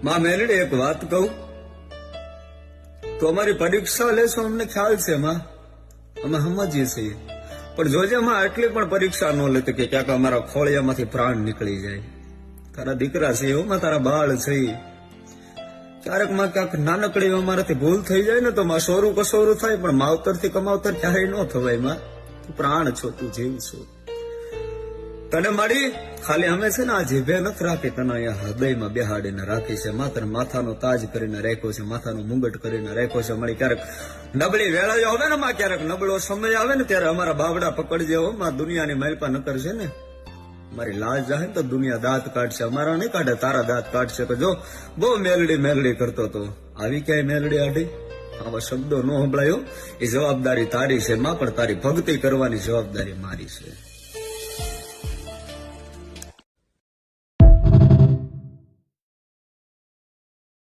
માં મેલડી એક વાત કહું તો અમારી પરીક્ષા લેશો અમને ખ્યાલ છે માં, અમે સમજીએ છીએ, પણ જોજે માં આટલી પણ પરીક્ષા ન લેતી કે ક્યાંક અમારા ખોળિયામાંથી પ્રાણ નીકળી જાય. તારા દીકરા છે એમાં, તારા બાળ છે, ક્યારેક માં ક્યાંક નાનકડી અમારાથી ભૂલ થઈ જાય ને તો માં સોરું કસોરું થાય, પણ માવતર થી કમાવતર ક્યારેય ન થવાય. માં તું પ્રાણ છો, તું જીવ છો. તને મારી ખાલી અમે છે ને આ જીભે નથી રાખી, તને અહીંયા હૃદયમાં બેહાડીને રાખી છે. માત્ર માથાનો તાજ કરીને રાખ્યો છે, માથાનો મુંગટ કરીને રાખ્યો છે. મારી ક્યારેક નબળી વેળાઓ આવે ને માં, ક્યારેક નબળો સમય આવે ને ત્યારે અમારા બાવડા પકડજે હો માં. દુનિયાની માલપા ન કરશે ને, મારી લાજ જાય તો દુનિયા દાંત કાઢશે, અમારા નહીં કાઢે, તારા દાંત કાઢશે. કે જો બહુ મેલડી મેલડી કરતો તો આવી ક્યાંય મેલડી આડી, આવા શબ્દો ન સંભળાયો. એ જવાબદારી તારી છે માં, પણ તારી ભક્તિ કરવાની જવાબદારી મારી છે.